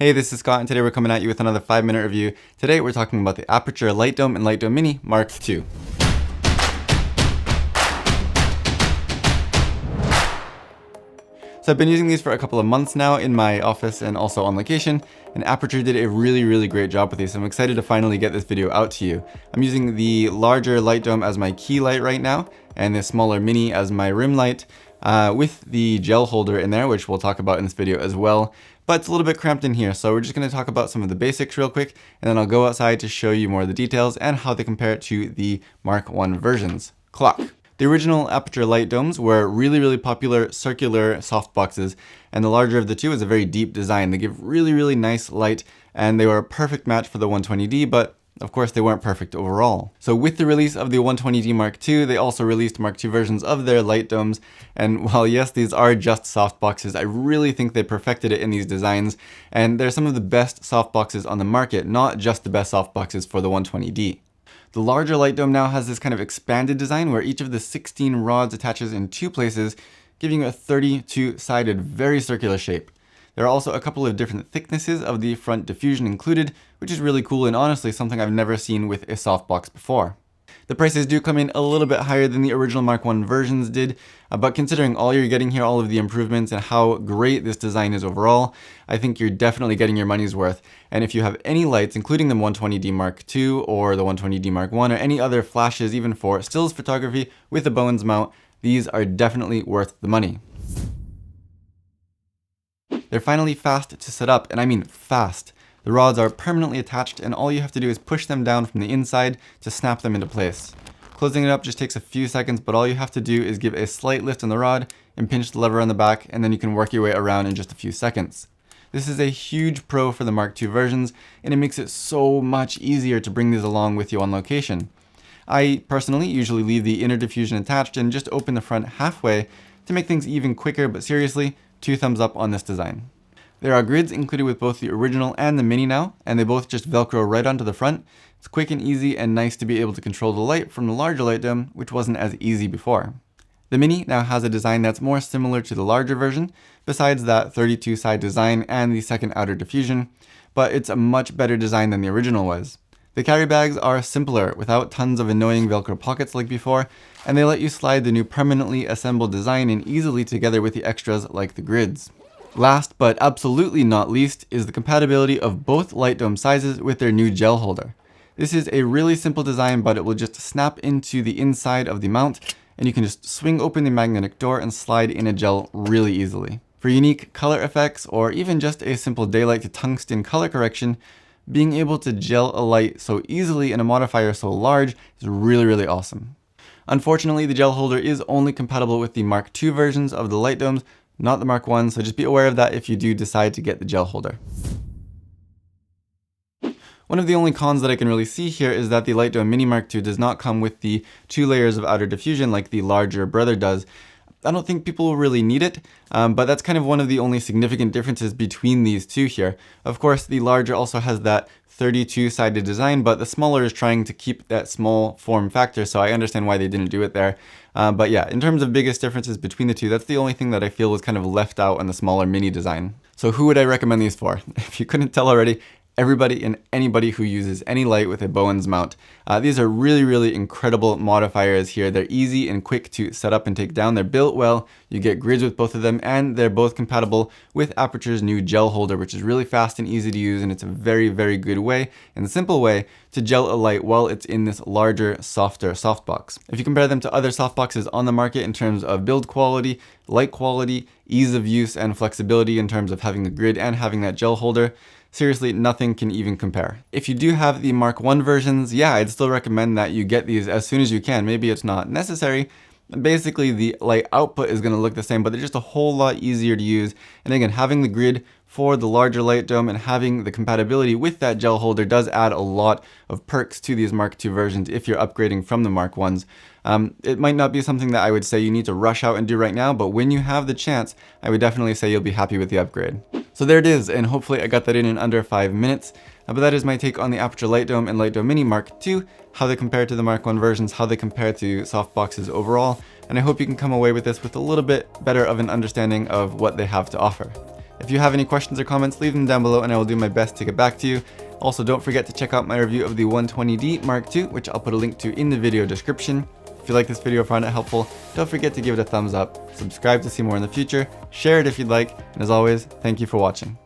Hey, this is Scott, and today we're coming at you with another 5-minute review. Today we're talking about the Aputure Light Dome and Light Dome Mini Mark II. So I've been using these for a couple of months now in my office and also on location, and Aputure did a really great job with these. I'm excited to finally get this video out to you. I'm using the larger light dome as my key light right now, and the smaller mini as my rim light, with the gel holder in there, which we'll talk about in this video as well. But it's a little bit cramped in here, so we're just going to talk about some of the basics real quick, and then I'll go outside to show you more of the details and how they compare to the Mark I versions. Clock. The original Aputure light domes were really popular circular softboxes, and the larger of the two is a very deep design. They give really nice light, and they were a perfect match for the 120D, but of course they weren't perfect overall. So with the release of the 120D Mark II, they also released Mark II versions of their light domes, and while yes, these are just softboxes, I really think they perfected it in these designs, and they're some of the best softboxes on the market, not just the best softboxes for the 120D. The larger light dome now has this kind of expanded design where each of the 16 rods attaches in 2 places, giving you a 32-sided, very circular shape. There are also a couple of different thicknesses of the front diffusion included, which is really cool and honestly something I've never seen with a softbox before. The prices do come in a little bit higher than the original Mark I versions did, but considering all you're getting here, all of the improvements and how great this design is overall, I think you're definitely getting your money's worth. And if you have any lights, including the 120D Mark II or the 120D Mark I or any other flashes even for stills photography with a Bowens mount, these are definitely worth the money. They're finally fast to set up, and I mean fast. The rods are permanently attached, and all you have to do is push them down from the inside to snap them into place. Closing it up just takes a few seconds, but all you have to do is give a slight lift on the rod and pinch the lever on the back, and then you can work your way around in just a few seconds. This is a huge pro for the Mark II versions, and it makes it so much easier to bring these along with you on location. I personally usually leave the inner diffusion attached and just open the front halfway to make things even quicker, but seriously, 2 thumbs up on this design. There are grids included with both the original and the mini now, and they both just velcro right onto the front. It's quick and easy and nice to be able to control the light from the larger light dome, which wasn't as easy before. The mini now has a design that's more similar to the larger version, besides that 32-side design and the second outer diffusion, but it's a much better design than the original was. The carry bags are simpler, without tons of annoying velcro pockets like before, and they let you slide the new permanently assembled design in easily together with the extras like the grids. Last but absolutely not least is the compatibility of both light dome sizes with their new gel holder. This is a really simple design, but it will just snap into the inside of the mount, and you can just swing open the magnetic door and slide in a gel really easily. For unique color effects or even just a simple daylight to tungsten color correction, being able to gel a light so easily in a modifier so large is really awesome. Unfortunately, the gel holder is only compatible with the Mark II versions of the light domes, not the Mark I, so just be aware of that if you do decide to get the gel holder. One of the only cons that I can really see here is that the Light Dome Mini Mark II does not come with the 2 layers of outer diffusion like the larger brother does. I don't think people will really need it, but that's kind of one of the only significant differences between these two here. Of course, the larger also has that 32-sided design, but the smaller is trying to keep that small form factor, so I understand why they didn't do it there. But yeah, in terms of biggest differences between the two, that's the only thing that I feel was kind of left out on the smaller mini design. So who would I recommend these for? If you couldn't tell already, everybody and anybody who uses any light with a Bowens mount. These are really incredible modifiers here. They're easy and quick to set up and take down. They're built well. You get grids with both of them, and they're both compatible with Aputure's new gel holder, which is really fast and easy to use, and it's a very good way and simple way to gel a light while it's in this larger, softer softbox. If you compare them to other softboxes on the market in terms of build quality, light quality, ease of use, and flexibility in terms of having the grid and having that gel holder, seriously, nothing can even compare. If you do have the Mark I versions, yeah, I'd still recommend that you get these as soon as you can. Maybe it's not necessary. Basically, the light output is going to look the same, but they're just a whole lot easier to use. And again, having the grid for the larger light dome and having the compatibility with that gel holder does add a lot of perks to these Mark II versions if you're upgrading from the Mark Is. It might not be something that I would say you need to rush out and do right now, but when you have the chance, I would definitely say you'll be happy with the upgrade. So there it is, and hopefully I got that in under 5 minutes. But that is my take on the Aputure Light Dome and Light Dome Mini Mark II, how they compare to the Mark I versions, how they compare to softboxes overall, and I hope you can come away with this with a little bit better of an understanding of what they have to offer. If you have any questions or comments, leave them down below and I will do my best to get back to you. Also, don't forget to check out my review of the 120D Mark II, which I'll put a link to in the video description. If you like this video or found it helpful, don't forget to give it a thumbs up, subscribe to see more in the future, share it if you'd like, and as always, thank you for watching.